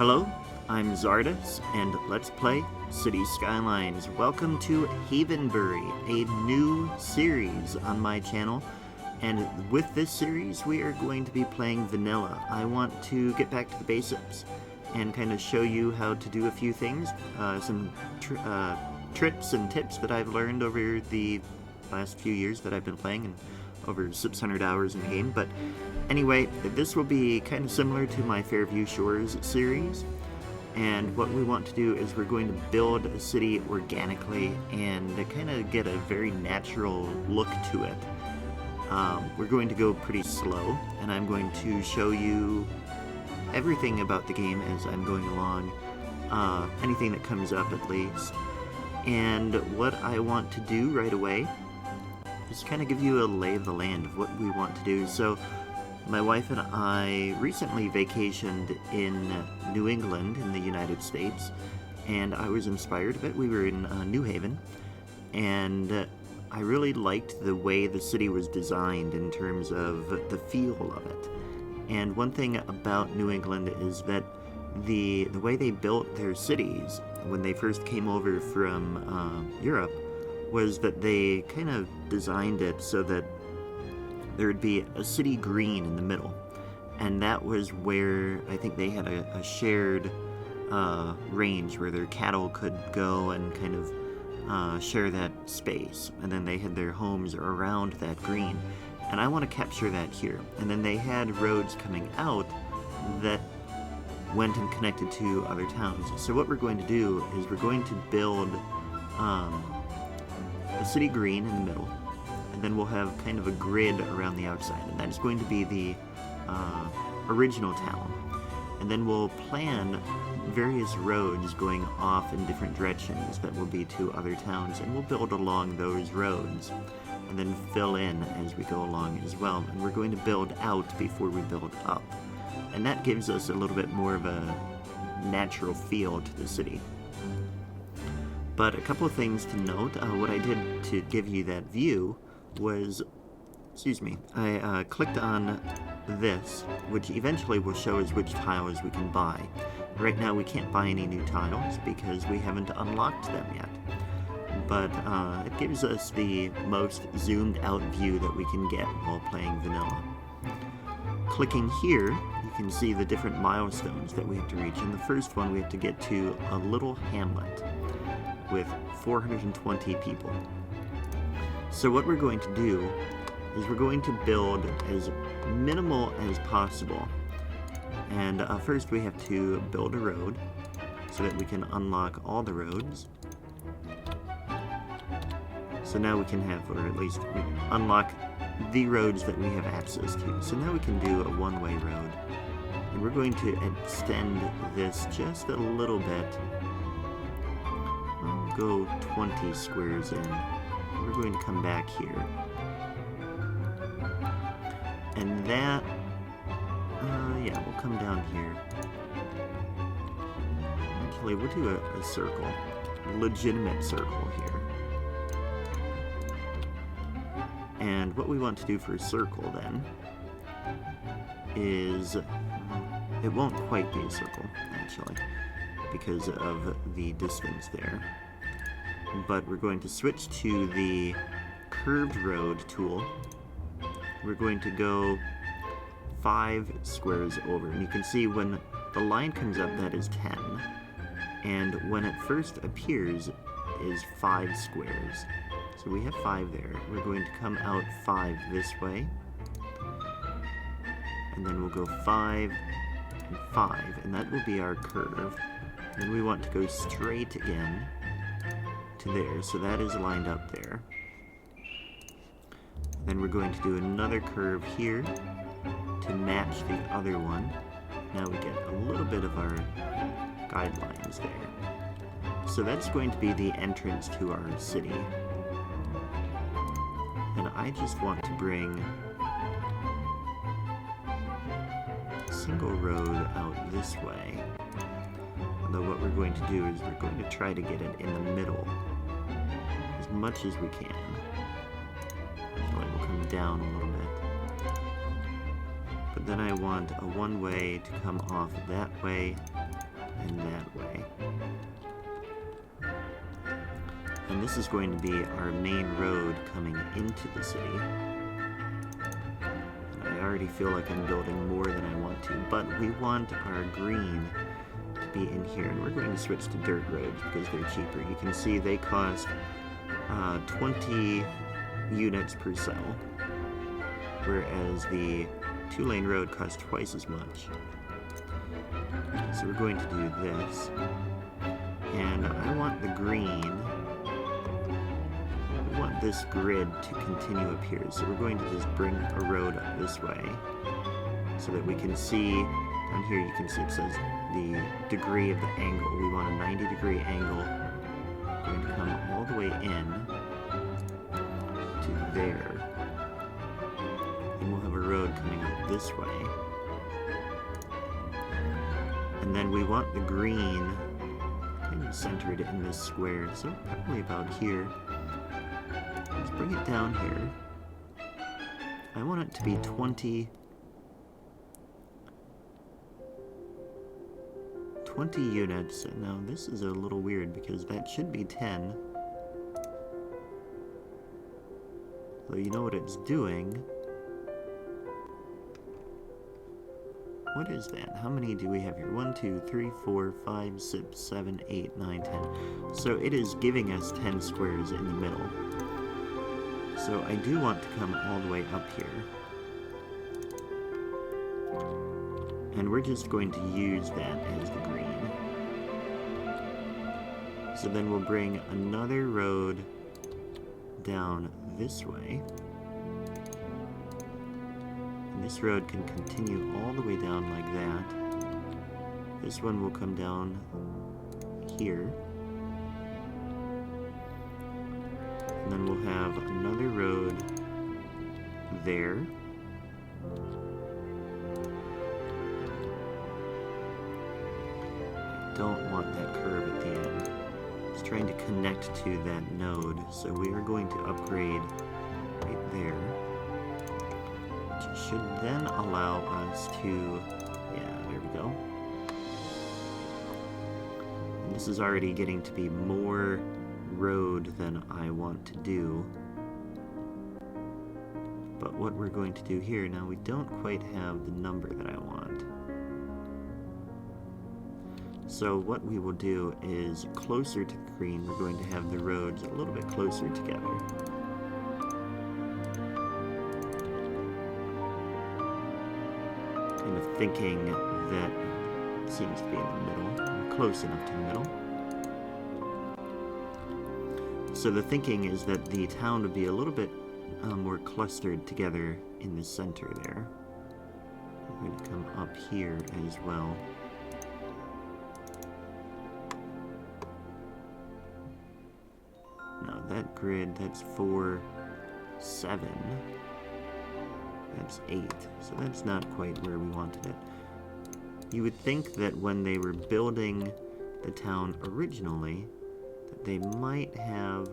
Hello, I'm Zardus, and let's play City Skylines. Welcome to Havenbury, a new series on my channel. And with this series, we are going to be playing vanilla. I want to get back to the basics and kind of show you how to do a few things, some tricks and tips that I've learned over the last few years that I've been playing, and over 600 hours in the game. But anyway, this will be kind of similar to my Fairview Shores series, and what we want to do is we're going to build a city organically and kind of get a very natural look to it. We're going to go pretty slow, and I'm going to show you everything about the game as I'm going along, anything that comes up at least. And what I want to do right away is kind of give you a lay of the land of what we want to do. So my wife and I recently vacationed in New England in the United States, and I was inspired a bit. We were in New Haven, and I really liked the way the city was designed in terms of the feel of it. And one thing about New England is that the way they built their cities when they first came over from Europe was that they kind of designed it so that there would be a city green in the middle. And that was where I think they had a shared range where their cattle could go and kind of share that space. And then they had their homes around that green. And I want to capture that here. And then they had roads coming out that went and connected to other towns. So what we're going to do is we're going to build a city green in the middle, and then we'll have kind of a grid around the outside, and that is going to be the original town. And then we'll plan various roads going off in different directions that will be to other towns, and we'll build along those roads and then fill in as we go along as well. And we're going to build out before we build up, and that gives us a little bit more of a natural feel to the city. But a couple of things to note. What I did to give you that view was, I clicked on this, which eventually will show us which tiles we can buy. Right now we can't buy any new tiles because we haven't unlocked them yet. But it gives us the most zoomed out view that we can get while playing vanilla. Clicking here, you can see the different milestones that we have to reach. And the first one, we have to get to a little hamlet with 420 people. So what we're going to do is we're going to build as minimal as possible. And first we have to build a road so that we can unlock all the roads. So now we can have, or at least unlock the roads that we have access to. So now we can do a one-way road. And we're going to extend this just a little bit. I'll go 20 squares in. We're going to come back here. And that, yeah, we'll come down here. Actually, we'll do a circle. A legitimate circle here. And what we want to do for a circle then is, it won't quite be a circle, actually, because of the distance there. But we're going to switch to the curved road tool. We're going to go 5 squares over, and you can see when the line comes up, that is 10, and when it first appears is 5 squares. So we have 5 there. We're going to come out 5 this way, and then we'll go 5 and 5, and that will be our curve. Then we want to go straight again to there, so that is lined up there. Then we're going to do another curve here to match the other one. Now we get a little bit of our guidelines there. So that's going to be the entrance to our city. And I just want to bring a single road out this way. Although what we're going to do is we're going to try to get it in the middle as much as we can. So it will come down a little bit. But then I want a one-way to come off that way and that way. And this is going to be our main road coming into the city. And I already feel like I'm building more than I want to, but we want our green to be in here. And we're going to switch to dirt roads because they're cheaper. You can see they cost 20 units per cell, whereas the 2-lane road costs twice as much. So we're going to do this. And I want the green. We want this grid to continue up here. So we're going to just bring a road up this way so that we can see, down here you can see it says the degree of the angle. We want a 90-degree angle. We're going to come all the way in to there. And we'll have a road coming up this way. And then we want the green kind of centered in this square, so probably about here. Let's bring it down here. I want it to be 20 units. Now this is a little weird because that should be 10. So you know what it's doing. What is that? How many do we have here? 1, 2, 3, 4, 5, 6, 7, 8, 9, 10. So it is giving us 10 squares in the middle. So I do want to come all the way up here. And we're just going to use that as the green. So then we'll bring another road down this way. This road can continue all the way down like that. This one will come down here. And then we'll have another road there. I don't want that curve at the end. It's trying to connect to that node, so we are going to upgrade right there. Should then allow us to, yeah, there we go. And this is already getting to be more road than I want to do. But what we're going to do here, now we don't quite have the number that I want. So what we will do is closer to the green, we're going to have the roads a little bit closer together. Kind of thinking that it seems to be in the middle, close enough to the middle. So the thinking is that the town would be a little bit more clustered together in the center there. I'm going to come up here as well. Now that grid, that's 4, 7. That's 8, so that's not quite where we wanted it. You would think that when they were building the town originally, that they might have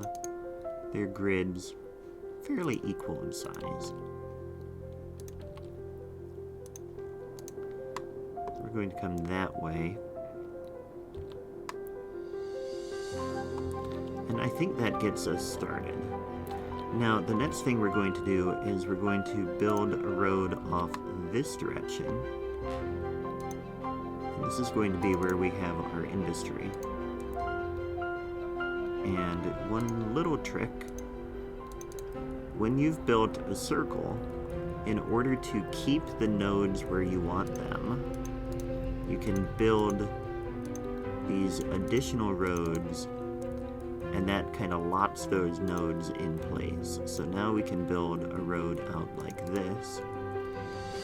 their grids fairly equal in size. We're going to come that way. And I think that gets us started. Now, the next thing we're going to do is we're going to build a road off this direction. And this is going to be where we have our industry. And one little trick, when you've built a circle, in order to keep the nodes where you want them, you can build these additional roads, and that kind of locks those nodes in place. So now we can build a road out like this,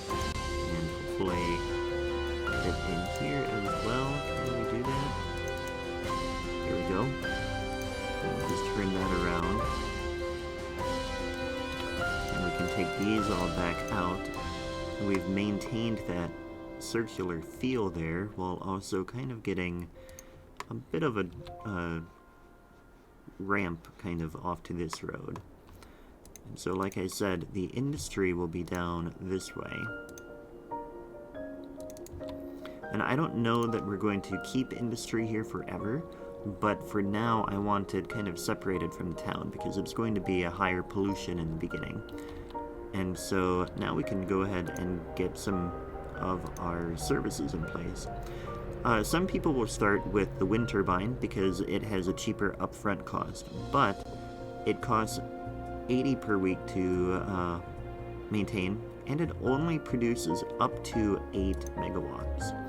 and hopefully fit in here as well. Can we do that? There we go. We'll just turn that around. And we can take these all back out. And we've maintained that circular feel there, while also kind of getting a bit of a ramp kind of off to this road. And so like I said, the industry will be down this way. And I don't know that we're going to keep industry here forever, but for now I want it kind of separated from the town because it's going to be a higher pollution in the beginning. And so now we can go ahead and get some of our services in place. Some people will start with the wind turbine because it has a cheaper upfront cost, but it costs 80 per week to maintain, and it only produces up to 8 megawatts.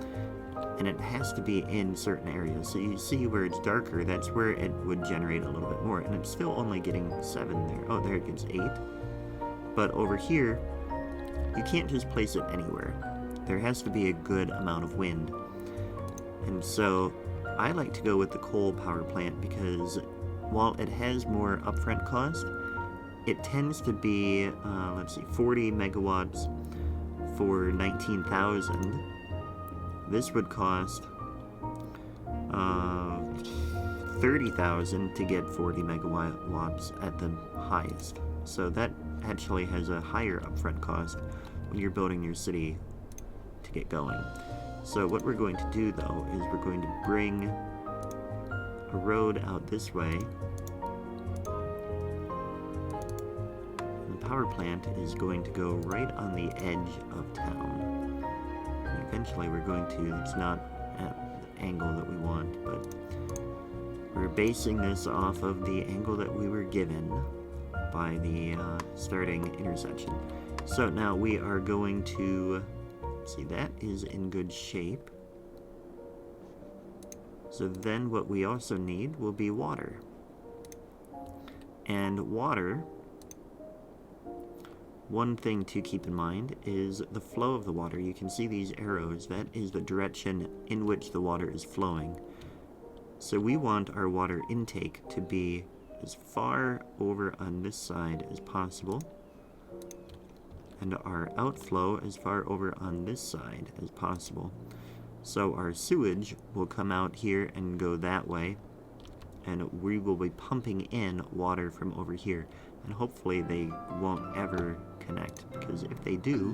And it has to be in certain areas. So you see where it's darker, that's where it would generate a little bit more, and it's still only getting 7 there. Oh, there it gets 8. But over here, you can't just place it anywhere. There has to be a good amount of wind. And so I like to go with the coal power plant because while it has more upfront cost, it tends to be, 40 megawatts for 19,000. This would cost 30,000 to get 40 megawatts at the highest. So that actually has a higher upfront cost when you're building your city to get going. So what we're going to do though is we're going to bring a road out this way. And the power plant is going to go right on the edge of town. And eventually we're going to, it's not at the angle that we want, but we're basing this off of the angle that we were given by the starting intersection. So now we are going to see, that is in good shape. So then what we also need will be water. And water, one thing to keep in mind is the flow of the water. You can see these arrows, that is the direction in which the water is flowing. So we want our water intake to be as far over on this side as possible, and our outflow as far over on this side as possible. So our sewage will come out here and go that way, and we will be pumping in water from over here, and hopefully they won't ever connect, because if they do,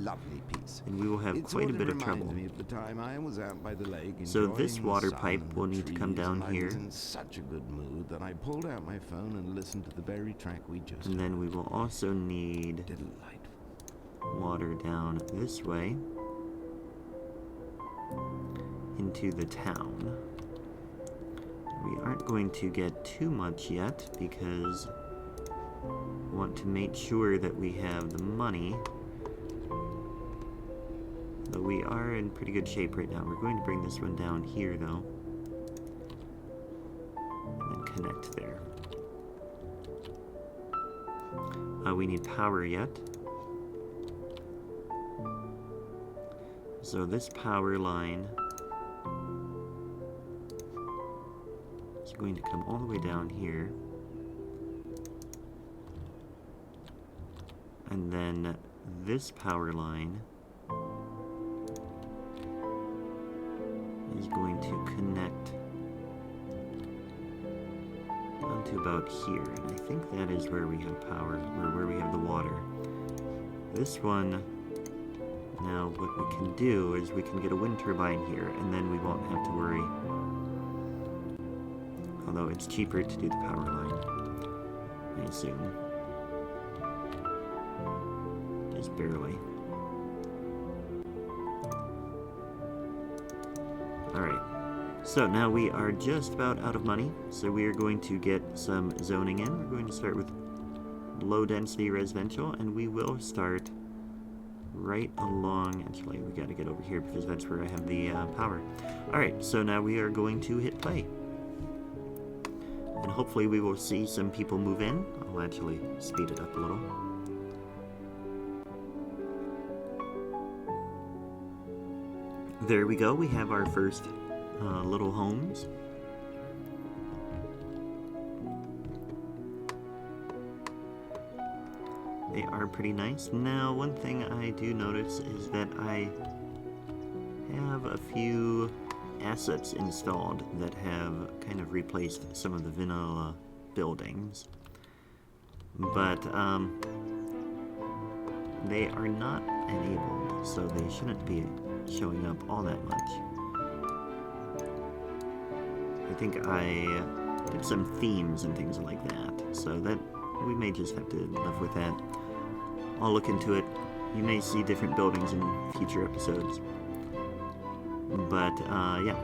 then we will have quite a bit of trouble. Me of the time I was out by the lake, so this water pipe will need to come down here. I was in such a good mood that I pulled out my phone and listened to the very track we just and then we will also need water down this way into the town. We aren't going to get too much yet because we want to make sure that we have the money. Though we are in pretty good shape right now. We're going to bring this one down here though, and then connect there. We need power yet. So this power line is going to come all the way down here. And then this power line is going to connect down to about here. And I think that is where we have power, or where we have the water. This one, now what we can do is we can get a wind turbine here, and then we won't have to worry. Although it's cheaper to do the power line, I assume. Just barely. Alright, so now we are just about out of money, so we are going to get some zoning in. We're going to start with low density residential, and we will start right along, actually we got to get over here because that's where I have the power. Alright, so now we are going to hit play. And hopefully we will see some people move in. I'll actually speed it up a little. There we go, we have our first little homes. They are pretty nice. Now, one thing I do notice is that I have a few assets installed that have kind of replaced some of the vanilla buildings. But they are not enabled, so they shouldn't be showing up all that much. I think I did some themes and things like that. So that we may just have to live with that. I'll look into it. You may see different buildings in future episodes. But, yeah.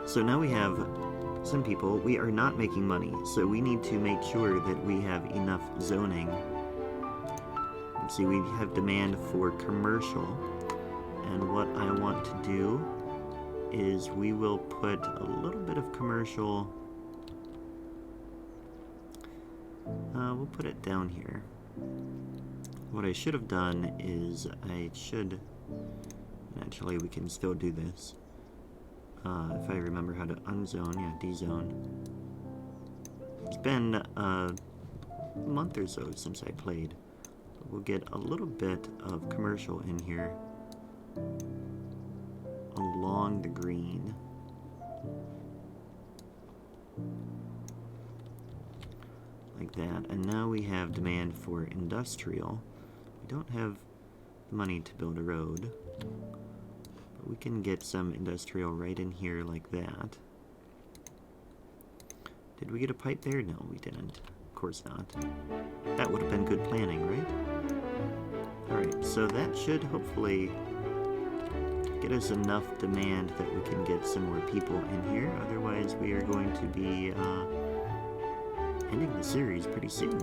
So now we have some people. We are not making money, so we need to make sure that we have enough zoning. Let's see, we have demand for commercial. And what I want to do is we will put a little bit of commercial. We'll put it down here. What I should have done is actually we can still do this. If I remember how to unzone, yeah, dezone. It's been a month or so since I played. We'll get a little bit of commercial in here along the green. Like that. And now we have demand for industrial. We don't have the money to build a road, but we can get some industrial right in here like that. Did we get a pipe there? No, we didn't. Of course not. That would have been good planning, right? Alright, so that should hopefully get us enough demand that we can get some more people in here. Otherwise, we are going to be ending the series pretty soon.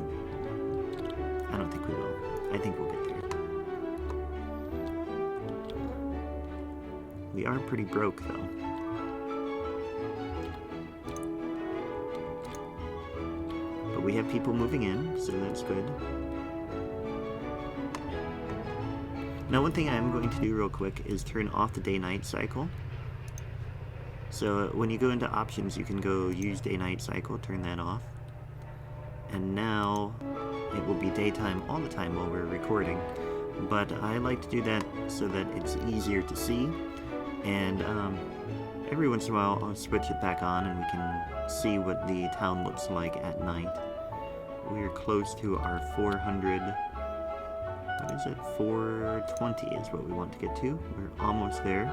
I don't think we will. I think we'll get there. We are pretty broke, though. But we have people moving in, so that's good. Now, one thing I'm going to do real quick is turn off the day-night cycle. So when you go into options, you can go use day-night cycle, turn that off. And now it will be daytime all the time while we're recording. But I like to do that so that it's easier to see. And every once in a while I'll switch it back on and we can see what the town looks like at night. We're close to our 400... What is it? 420 is what we want to get to. We're almost there.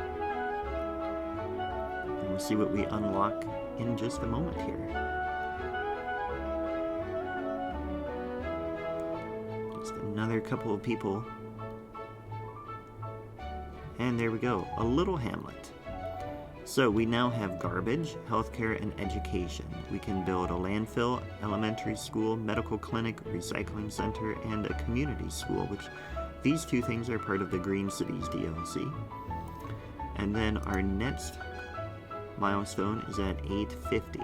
And we'll see what we unlock in just a moment here. Just another couple of people. And there we go. A little hamlet. So we now have garbage, healthcare, and education. We can build a landfill, elementary school, medical clinic, recycling center, and a community school, which these two things are part of the Green Cities DLC. And then our next milestone is at 850.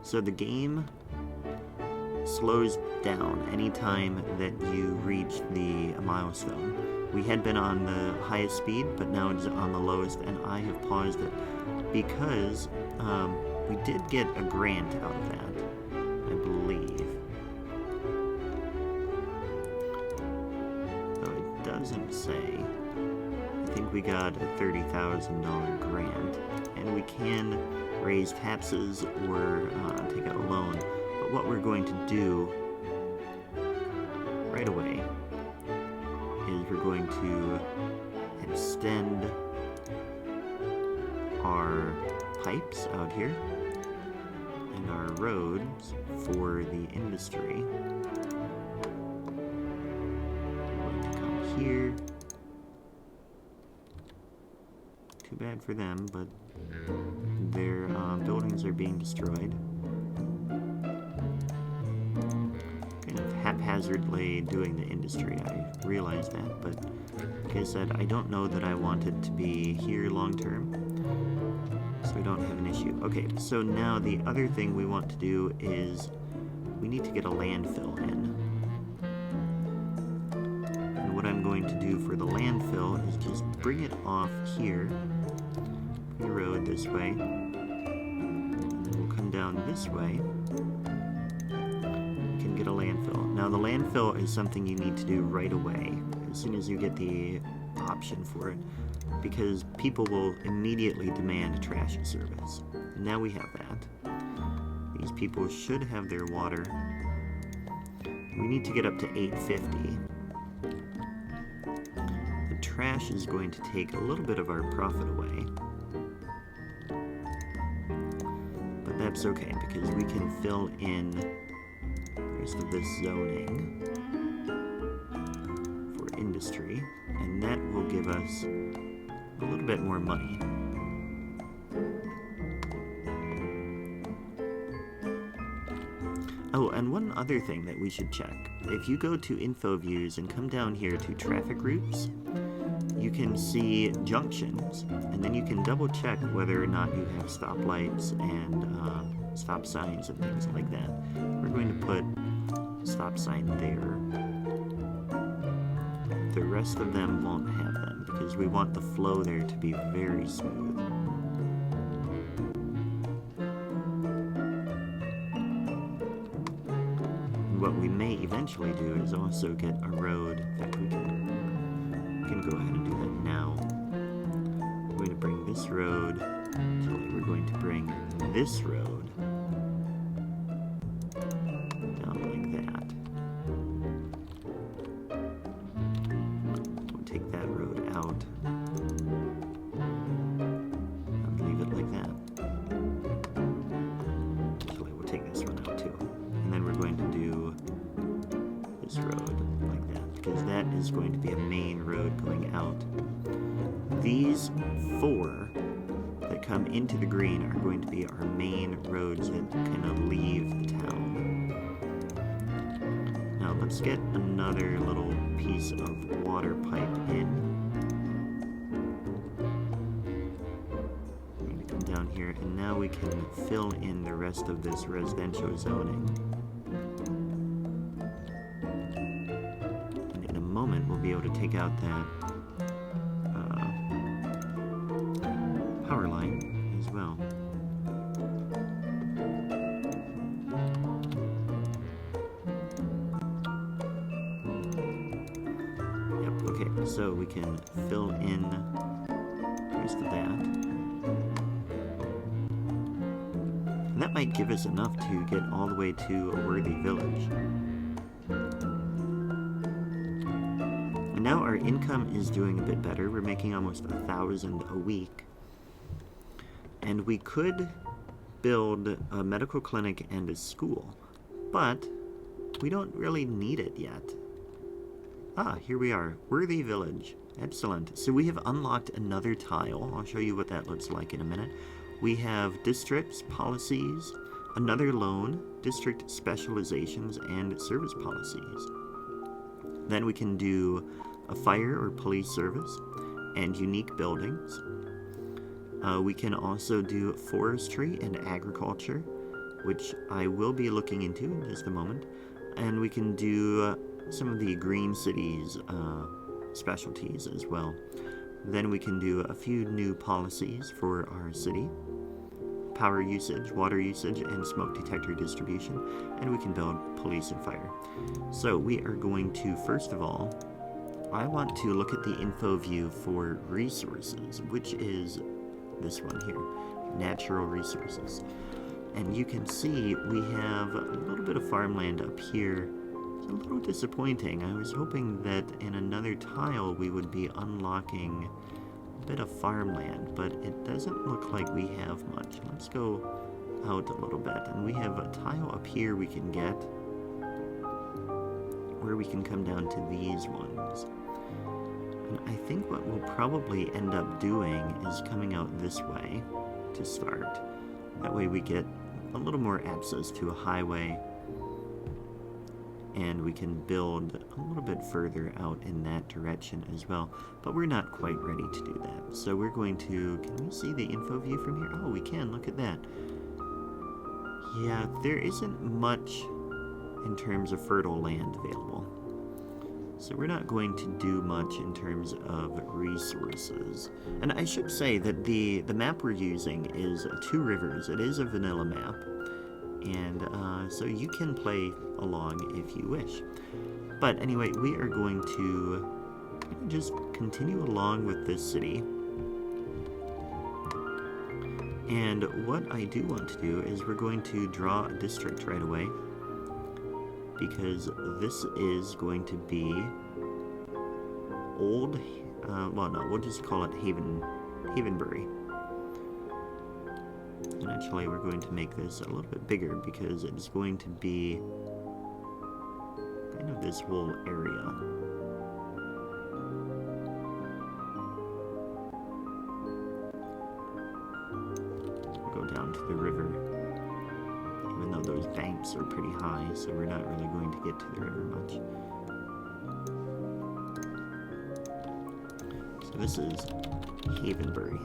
So the game slows down anytime that you reach the milestone. We had been on the highest speed, but now it's on the lowest, and I have paused it because we did get a grant out of that, I believe. Though it doesn't say. I think we got a $30,000 grant, and we can raise taxes or take out a loan. But what we're going to do right away is we're going to extend our pipes out here and our roads for the industry. We're going to come here. Too bad for them, but their buildings are being destroyed. Kind of haphazardly doing the industry, I realize that, but like I said, I don't know that I want it to be here long term, so we don't have an issue. Okay, so now the other thing we want to do is we need to get a landfill in. And what I'm going to do for the landfill is just bring it off here, the road this way, and then we'll come down this way. We can get a landfill. Now the landfill is something you need to do right away, as soon as you get the option for it, because people will immediately demand trash service. And now we have that. These people should have their water. We need to get up to 850. The trash is going to take a little bit of our profit away. that's okay, because we can fill in the rest of this zoning for industry, and that will give us a little bit more money. Oh, and one other thing that we should check. If you go to info views and come down here to traffic routes, you can see junctions, and then you can double check whether or not you have stoplights and stop signs and things like that. We're going to put stop sign there. The rest of them won't have them because we want the flow there to be very smooth. What we may eventually do is also get a road. In fact, we can go ahead and do that now. We're going to bring this road. Actually, we're going to bring this road down like that. We'll take that road out and leave it like that. Actually, we'll take this one out too. And then we're going to do this road like that, because that is going to be a main road going out. These 4 that come into the green are going to be our main roads that kind of leave the town. Now let's get another little piece of water pipe in. We're going to come down here, and now we can fill in the rest of this residential zoning. We'll be able to take out that power line as well. Yep, okay, so we can fill in the rest of that. And that might give us enough to get all the way to a worthy village. Now our income is doing a bit better. We're making almost 1,000 a week. And we could build a medical clinic and a school, but we don't really need it yet. Ah, here we are. Worthy Village. Excellent. So we have unlocked another tile. I'll show you what that looks like in a minute. We have districts, policies, another loan, district specializations, and service policies. Then we can do a fire or police service and unique buildings. We can also do forestry and agriculture, which I will be looking into in just a moment. And we can do some of the green cities specialties as well. Then we can do a few new policies for our city. Power usage, water usage, and smoke detector distribution. And we can build police and fire. So we are going to, first of all, I want to look at the info view for resources, which is this one here, natural resources. And you can see we have a little bit of farmland up here. It's a little disappointing. I was hoping that in another tile we would be unlocking a bit of farmland, but it doesn't look like we have much. Let's go out a little bit, and we have a tile up here we can get where we can come down to these ones. And I think what we'll probably end up doing is coming out this way to start. That way we get a little more access to a highway, and we can build a little bit further out in that direction as well. But we're not quite ready to do that. So we're going to, can we see the info view from here? Oh, we can, look at that. Yeah, there isn't much in terms of fertile land available. So we're not going to do much in terms of resources. And I should say that the map we're using is 2 rivers. It is a vanilla map. And so you can play along if you wish. But anyway, we are going to just continue along with this city. And what I do want to do is we're going to draw a district right away, because this is going to be old, well no, we'll just call it Havenbury. And actually, we're going to make this a little bit bigger because it's going to be kind of this whole area. Go down to the river, even though those banks are pretty high, so we're not really going to get to the river much. So this is Havenbury.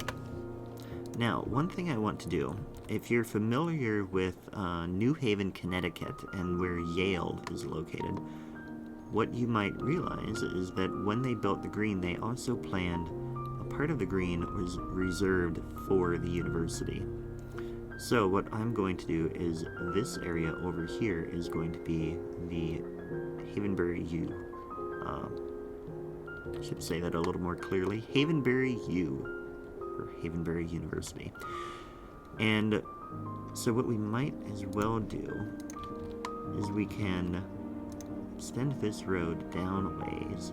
Now, one thing I want to do, if you're familiar with New Haven, Connecticut, and where Yale is located, what you might realize is that when they built the green, they also planned a part of the green was reserved for the university. So what I'm going to do is this area over here is going to be the Havenbury U. I should say that a little more clearly. Havenbury U, or Havenbury University. And so what we might as well do is we can extend this road down a ways.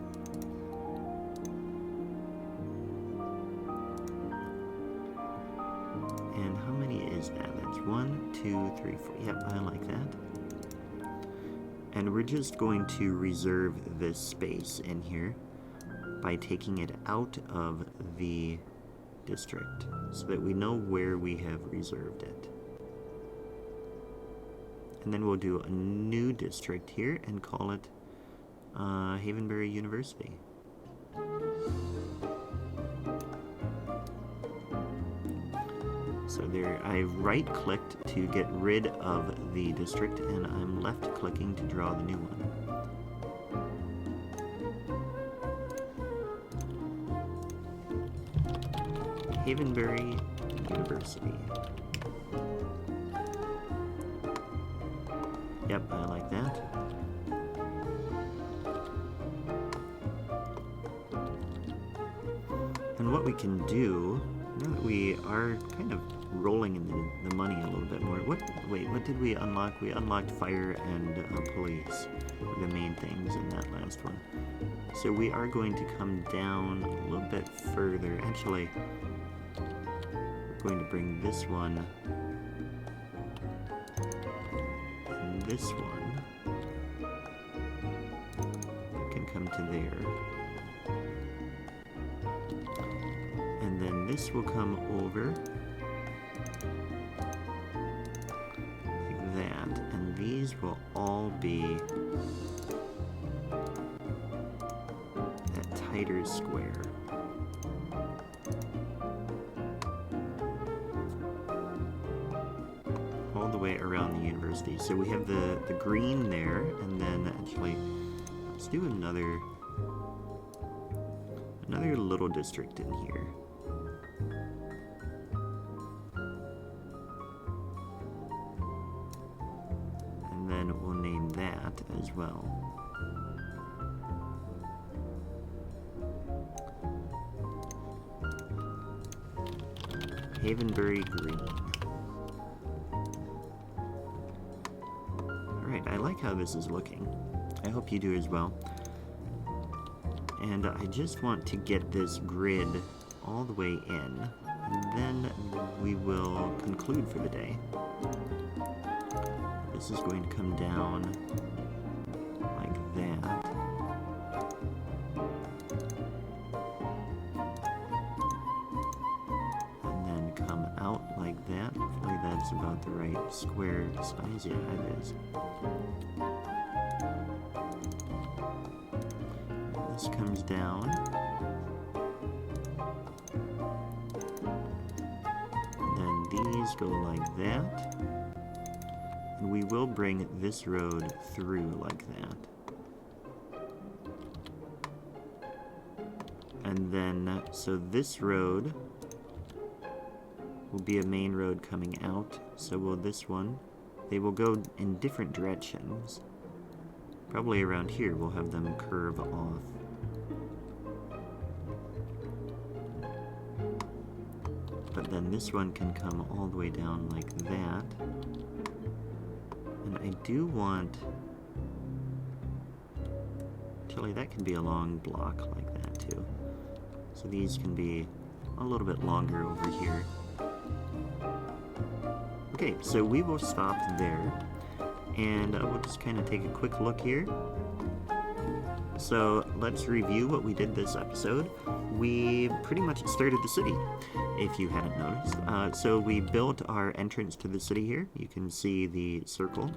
And how many is that? That's 1, 2, 3, 4. Yep, I like that. And we're just going to reserve this space in here by taking it out of the district so that we know where we have reserved it. And then we'll do a new district here and call it Havenbury University. So there, I right-clicked to get rid of the district, and I'm left-clicking to draw the new one. Havenbury University. Yep, I like that. And what we can do, now that we are kind of rolling in the money a little bit more. Wait, what did we unlock? We unlocked fire and police were the main things in that last one. So we are going to come down a little bit further. Actually, we're going to bring this one and this one. It can come to there. And then this will come over like that, and these will all be that tighter square. All the way around the university. So we have the green there, and then actually let's do another little district in here. And then we'll name that as well. Havenbury Green. Alright, I like how this is looking. I hope you do as well. And I just want to get this grid all the way in, and then we will conclude for the day. This is going to come down like that. And then come out like that. Hopefully that's about the right square size. Yeah, it is. This comes down. And then these go like that. And we will bring this road through like that. And then, so this road will be a main road coming out. So will this one. They will go in different directions. Probably around here we'll have them curve off. But then this one can come all the way down like that. And I do want... Actually, that can be a long block like that too. So these can be a little bit longer over here. Okay, so we will stop there, and we'll just kind of take a quick look here. So let's review what we did this episode. We pretty much started the city, if you hadn't noticed. So we built our entrance to the city here. You can see the circle.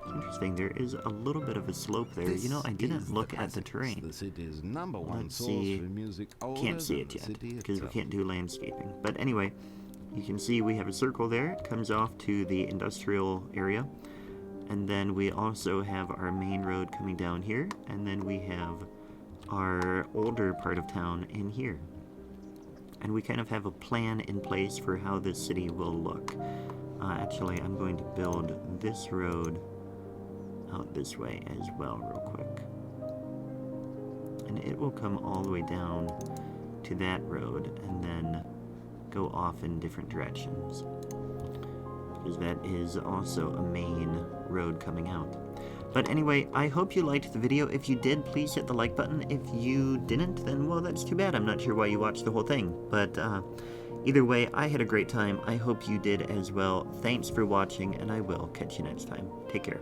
It's interesting, there is a little bit of a slope there. You know, I didn't look at the terrain. The city's number one Let's source see. for music. Can't see it yet, because we can't do landscaping. But anyway, you can see we have a circle there. It comes off to the industrial area. And then we also have our main road coming down here. And then we have our older part of town in here. And we kind of have a plan in place for how this city will look. Actually, I'm going to build this road out this way as well real quick. And it will come all the way down to that road and then go off in different directions, because that is also a main road coming out. But anyway, I hope you liked the video. If you did, please hit the like button. If you didn't, then well, that's too bad. I'm not sure why you watched the whole thing. But either way, I had a great time. I hope you did as well. Thanks for watching, and I will catch you next time. Take care.